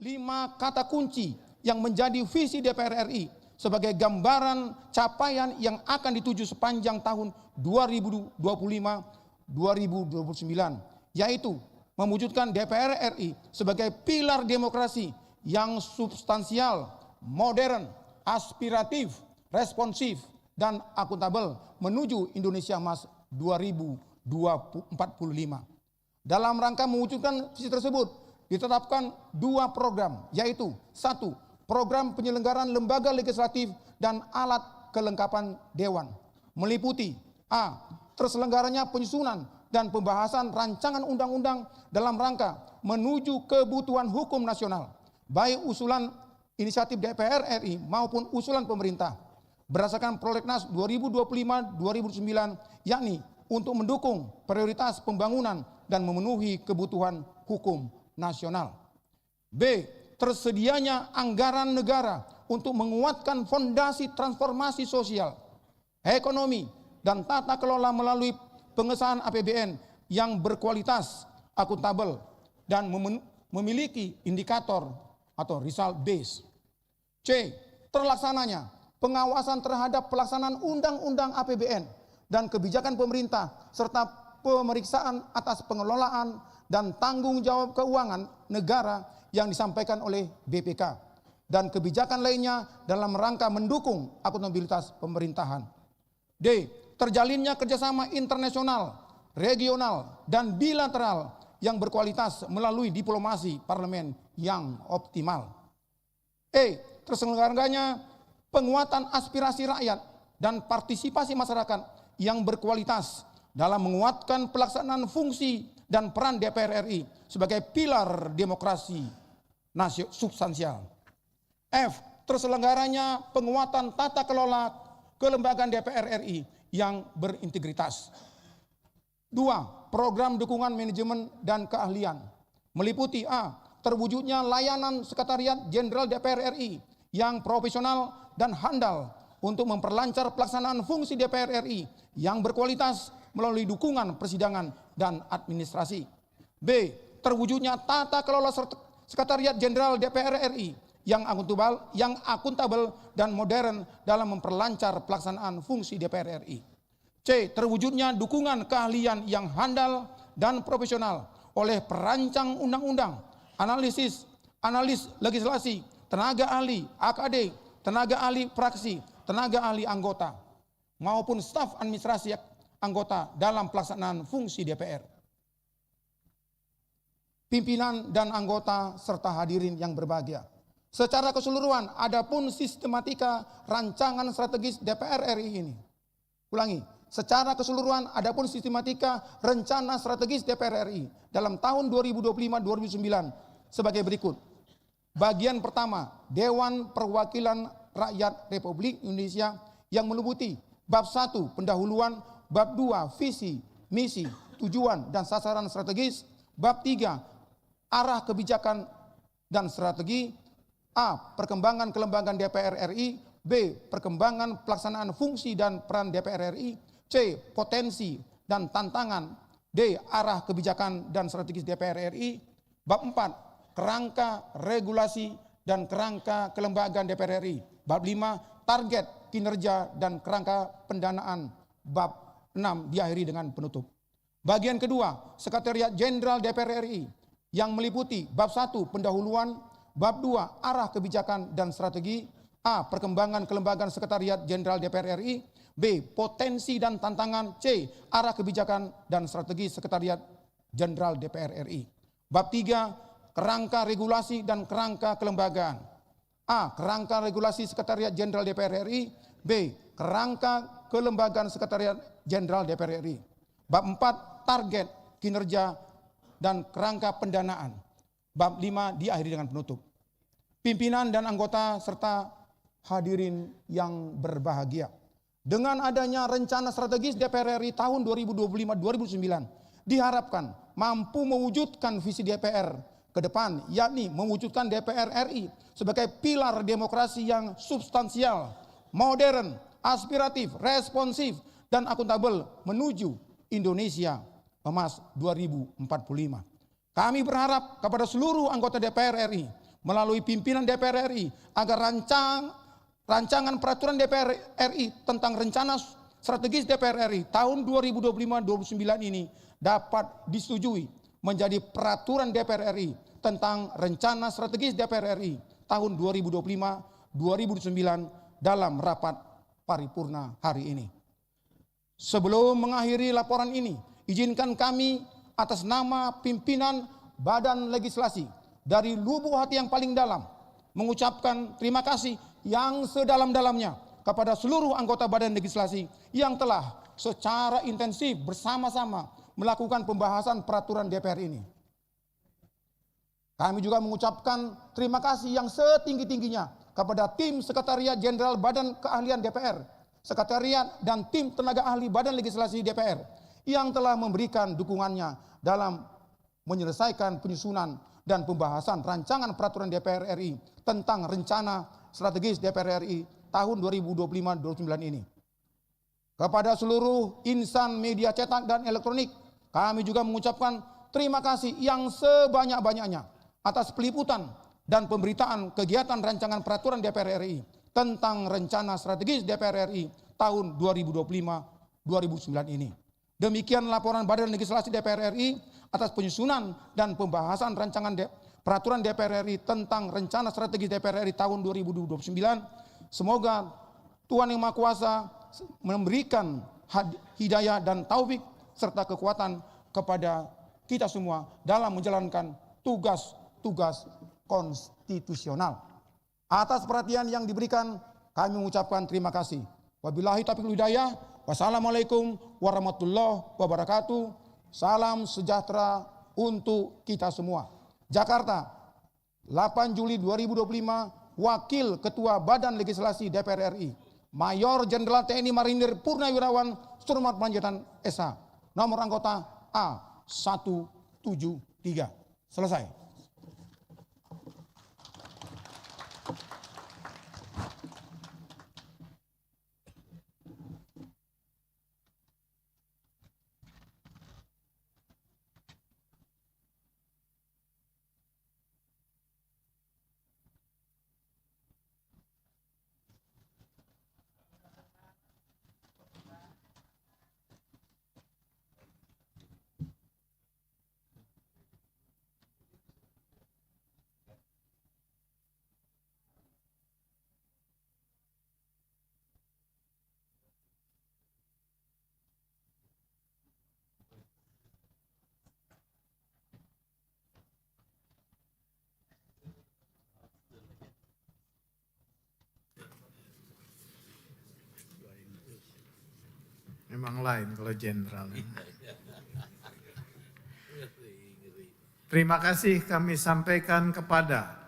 5 kata kunci yang menjadi visi DPR RI sebagai gambaran capaian yang akan dituju sepanjang tahun 2025-2029, yaitu mewujudkan DPR RI sebagai pilar demokrasi yang substansial, modern, aspiratif, responsif, dan akuntabel menuju Indonesia Emas 2045. Dalam rangka mewujudkan visi tersebut, ditetapkan 2 program, yaitu 1. Program penyelenggaraan lembaga legislatif dan alat kelengkapan dewan, meliputi A. Terselenggaranya penyusunan dan pembahasan rancangan undang-undang dalam rangka menuju kebutuhan hukum nasional, baik usulan inisiatif DPR RI maupun usulan pemerintah, berdasarkan Prolegnas 2025-2009, yakni untuk mendukung prioritas pembangunan dan memenuhi kebutuhan hukum nasional. B. Tersedianya anggaran negara untuk menguatkan fondasi transformasi sosial, ekonomi, dan tata kelola melalui pengesahan APBN yang berkualitas, akuntabel, dan memiliki indikator atau result base. C. Terlaksananya pengawasan terhadap pelaksanaan undang-undang APBN dan kebijakan pemerintah serta pemeriksaan atas pengelolaan dan tanggung jawab keuangan negara yang disampaikan oleh BPK dan kebijakan lainnya dalam rangka mendukung akuntabilitas pemerintahan. D. Terjalinnya kerjasama internasional, regional, dan bilateral yang berkualitas melalui diplomasi parlemen yang optimal. E. Terselenggaranya penguatan aspirasi rakyat dan partisipasi masyarakat yang berkualitas dalam menguatkan pelaksanaan fungsi dan peran DPR RI sebagai pilar demokrasi substansial. F. Terselenggaranya penguatan tata kelola kelembagaan DPR RI yang berintegritas. 2. Program dukungan manajemen dan keahlian, meliputi A. Terwujudnya layanan Sekretariat Jenderal DPR RI yang profesional dan handal untuk memperlancar pelaksanaan fungsi DPR RI yang berkualitas melalui dukungan persidangan dan administrasi. B. Terwujudnya tata kelola Sekretariat Jenderal DPR RI yang akuntabel dan modern dalam memperlancar pelaksanaan fungsi DPR RI. C. Terwujudnya dukungan keahlian yang handal dan profesional oleh perancang undang-undang, analis legislasi, tenaga ahli, AKD, tenaga ahli praksi, tenaga ahli anggota, maupun staf administrasi anggota dalam pelaksanaan fungsi DPR. Pimpinan dan anggota serta hadirin yang berbahagia. Secara keseluruhan, adapun sistematika rancangan strategis DPR RI ini. Ulangi, secara keseluruhan adapun sistematika rencana strategis DPR RI dalam tahun 2025-2029 sebagai berikut. Bagian pertama, Dewan Perwakilan Rakyat Republik Indonesia yang meliputi bab 1 pendahuluan, bab 2 visi, misi, tujuan dan sasaran strategis, bab 3 arah kebijakan dan strategi. A. Perkembangan kelembagaan DPR RI. B. Perkembangan pelaksanaan fungsi dan peran DPR RI. C. Potensi dan tantangan. D. Arah kebijakan dan strategis DPR RI. Bab 4. Kerangka regulasi dan kerangka kelembagaan DPR RI. Bab 5. Target kinerja dan kerangka pendanaan. Bab 6 diakhiri dengan penutup. Bagian kedua, Sekretariat Jenderal DPR RI yang meliputi bab 1 pendahuluan, bab 2 arah kebijakan dan strategi. A. Perkembangan kelembagaan Sekretariat Jenderal DPR RI. B. Potensi dan tantangan. C. Arah kebijakan dan strategi Sekretariat Jenderal DPR RI. Bab 3 kerangka regulasi dan kerangka kelembagaan. A. Kerangka regulasi Sekretariat Jenderal DPR RI. B. Kerangka kelembagaan Sekretariat Jenderal DPR RI. Bab 4 target kinerja dan kerangka pendanaan. Bab 5 diakhiri dengan penutup. Pimpinan dan anggota serta hadirin yang berbahagia. Dengan adanya rencana strategis DPR RI tahun 2025-2029 diharapkan mampu mewujudkan visi DPR ke depan, yakni mewujudkan DPR RI sebagai pilar demokrasi yang substansial, modern, aspiratif, responsif, dan akuntabel menuju Indonesia Emas 2045. Kami berharap kepada seluruh anggota DPR RI melalui pimpinan DPR RI agar rancangan peraturan DPR RI tentang rencana strategis DPR RI tahun 2025-2029 ini dapat disetujui menjadi peraturan DPR RI tentang rencana strategis DPR RI tahun 2025-2029 dalam rapat paripurna hari ini. Sebelum mengakhiri laporan ini, izinkan kami atas nama pimpinan Badan Legislasi dari lubuk hati yang paling dalam mengucapkan terima kasih yang sedalam-dalamnya kepada seluruh anggota Badan Legislasi yang telah secara intensif bersama-sama melakukan pembahasan peraturan DPR ini. Kami juga mengucapkan terima kasih yang setinggi-tingginya kepada tim Sekretariat Jenderal Badan Keahlian DPR, Sekretariat dan tim tenaga ahli Badan Legislasi DPR yang telah memberikan dukungannya dalam menyelesaikan penyusunan dan pembahasan rancangan peraturan DPR RI tentang rencana strategis DPR RI tahun 2025-2029 ini. Kepada seluruh insan media cetak dan elektronik, kami juga mengucapkan terima kasih yang sebanyak-banyaknya atas peliputan dan pemberitaan kegiatan rancangan peraturan DPR RI tentang rencana strategis DPR RI tahun 2025-2029 ini. Demikian laporan Badan Legislasi DPR RI atas penyusunan dan pembahasan rancangan peraturan DPR RI tentang rencana strategis DPR RI tahun 2029. Semoga Tuhan Yang Maha Kuasa memberikan hidayah dan taufik serta kekuatan kepada kita semua dalam menjalankan tugas-tugas konstitusional. Atas perhatian yang diberikan, kami mengucapkan terima kasih. Wabillahi taufiq wal hidayah. Wassalamualaikum warahmatullahi wabarakatuh. Salam sejahtera untuk kita semua. Jakarta, 8 Juli 2025, Wakil Ketua Badan Legislasi DPR RI, Mayor Jenderal TNI Marinir Purnawirawan Surmat Panjaitan SH, nomor anggota A173. Selesai. Memang lain kalau jenderal. Terima kasih kami sampaikan kepada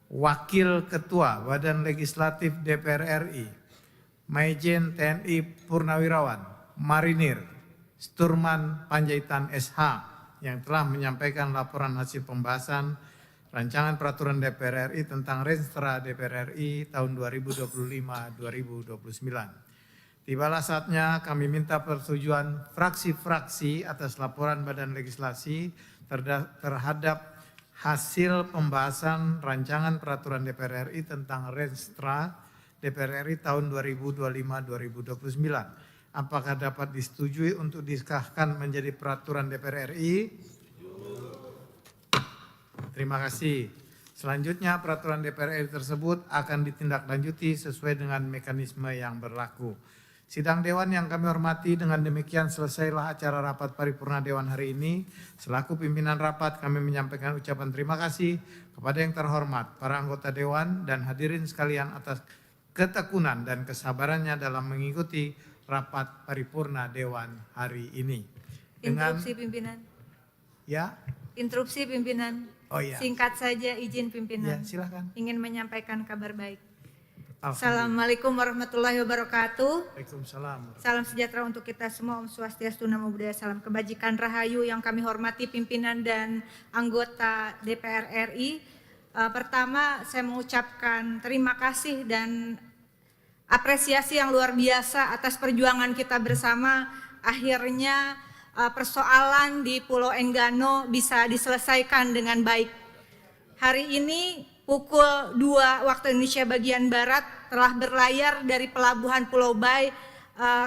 Wakil Ketua Badan Legislatif DPR RI, Majen TNI Purnawirawan Marinir Surmat Panjaitan SH yang telah menyampaikan laporan hasil pembahasan rancangan peraturan DPR RI tentang Renstra DPR RI tahun 2025-2029. Tibalah saatnya kami minta persetujuan fraksi-fraksi atas laporan Badan Legislasi terhadap hasil pembahasan rancangan peraturan DPR RI tentang Renstra DPR RI tahun 2025-2029. Apakah dapat disetujui untuk disahkan menjadi peraturan DPR RI? Terima kasih. Selanjutnya peraturan DPR RI tersebut akan ditindaklanjuti sesuai dengan mekanisme yang berlaku. Sidang Dewan yang kami hormati, dengan demikian selesailah acara rapat paripurna Dewan hari ini. Selaku pimpinan rapat kami menyampaikan ucapan terima kasih kepada yang terhormat para anggota Dewan dan hadirin sekalian atas ketekunan dan kesabarannya dalam mengikuti rapat paripurna Dewan hari ini. Interupsi pimpinan. Ya. Interupsi pimpinan. Oh iya. Singkat saja izin pimpinan. Ya, silakan. Ingin menyampaikan kabar baik. Assalamualaikum warahmatullahi wabarakatuh. Waalaikumsalam. Salam sejahtera untuk kita semua. Om Swastiastu, Namo Buddhaya, salam kebajikan rahayu yang kami hormati pimpinan dan anggota DPR RI. Pertama, saya mengucapkan terima kasih dan apresiasi yang luar biasa atas perjuangan kita bersama. Akhirnya persoalan di Pulau Enggano bisa diselesaikan dengan baik. Hari ini pukul 2 waktu Indonesia bagian Barat telah berlayar dari pelabuhan Pulau Bai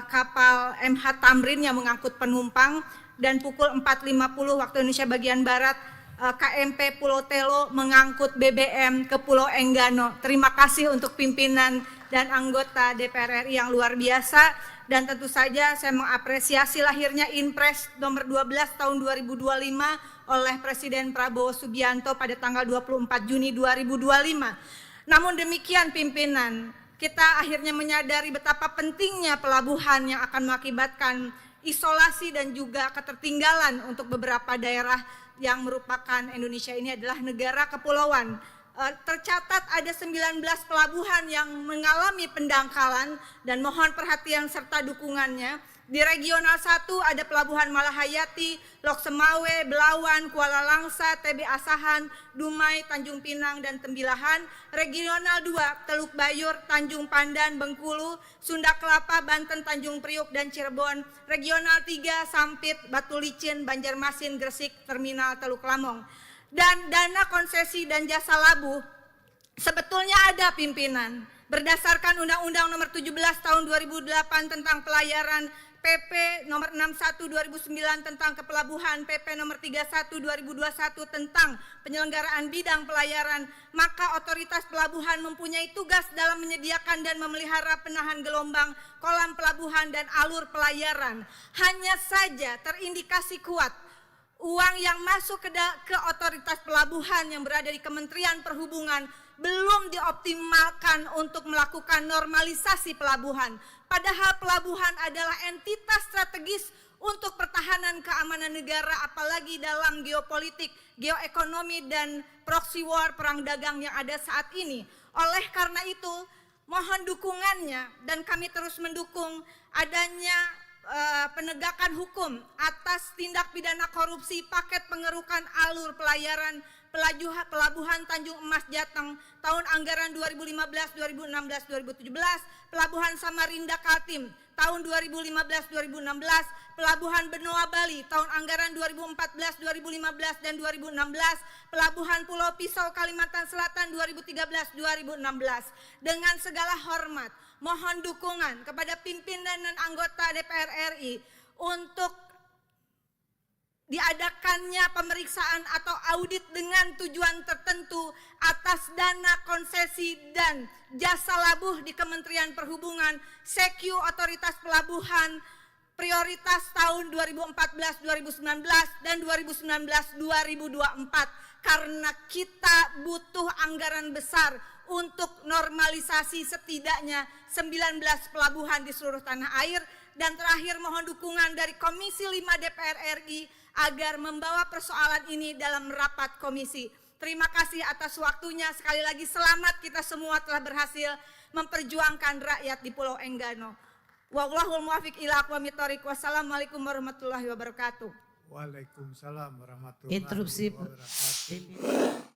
kapal MH Tamrin yang mengangkut penumpang, dan pukul 4.50 waktu Indonesia bagian Barat KMP Pulau Telo mengangkut BBM ke Pulau Enggano. Terima kasih untuk pimpinan dan anggota DPR RI yang luar biasa, dan tentu saja saya mengapresiasi lahirnya Inpres nomor 12 tahun 2025 oleh Presiden Prabowo Subianto pada tanggal 24 Juni 2025. Namun demikian pimpinan, kita akhirnya menyadari betapa pentingnya pelabuhan yang akan mengakibatkan isolasi dan juga ketertinggalan untuk beberapa daerah yang merupakan Indonesia ini adalah negara kepulauan. Tercatat ada 19 pelabuhan yang mengalami pendangkalan dan mohon perhatian serta dukungannya. Di regional 1 ada pelabuhan Malahayati, Lok Semawe, Belawan, Kuala Langsa, TB Asahan, Dumai, Tanjung Pinang, dan Tembilahan. Regional 2 Teluk Bayur, Tanjung Pandan, Bengkulu, Sunda Kelapa, Banten, Tanjung Priuk, dan Cirebon. Regional 3 Sampit, Batu Licin, Banjarmasin, Gresik, Terminal Teluk Lamong. Dan dana konsesi dan jasa labuh sebetulnya ada pimpinan. Berdasarkan Undang-Undang nomor 17 tahun 2008 tentang pelayaran, PP nomor 61 2009 tentang kepelabuhan, PP nomor 31 2021 tentang penyelenggaraan bidang pelayaran, maka otoritas pelabuhan mempunyai tugas dalam menyediakan dan memelihara penahan gelombang, kolam pelabuhan, dan alur pelayaran. Hanya saja terindikasi kuat uang yang masuk ke otoritas pelabuhan yang berada di Kementerian Perhubungan belum dioptimalkan untuk melakukan normalisasi pelabuhan. Padahal pelabuhan adalah entitas strategis untuk pertahanan keamanan negara, apalagi dalam geopolitik, geoekonomi, dan proxy war, perang dagang yang ada saat ini. Oleh karena itu, mohon dukungannya, dan kami terus mendukung adanya penegakan hukum atas tindak pidana korupsi paket pengerukan alur pelayaran pelabuhan Tanjung Emas Jateng tahun anggaran 2015, 2016, 2017, pelabuhan Samarinda Kaltim tahun 2015, 2016, pelabuhan Benoa Bali tahun anggaran 2014, 2015, dan 2016, pelabuhan Pulau Pisau Kalimantan Selatan 2013, 2016. Dengan segala hormat, mohon dukungan kepada pimpinan dan anggota DPR RI untuk diadakannya pemeriksaan atau audit dengan tujuan tertentu atas dana konsesi dan jasa labuh di Kementerian Perhubungan, Secu Otoritas Pelabuhan, prioritas tahun 2014, 2019, dan 2019-2024, karena kita butuh anggaran besar untuk normalisasi setidaknya 19 pelabuhan di seluruh tanah air. Dan terakhir, mohon dukungan dari Komisi 5 DPR RI agar membawa persoalan ini dalam rapat komisi. Terima kasih atas waktunya. Sekali lagi selamat, kita semua telah berhasil memperjuangkan rakyat di Pulau Enggano. Wallahul muwaffiq ila aqwamit thoriq. Wassalamualaikum warahmatullahi wabarakatuh. Waalaikumsalam warahmatullahi Interupsi wabarakatuh.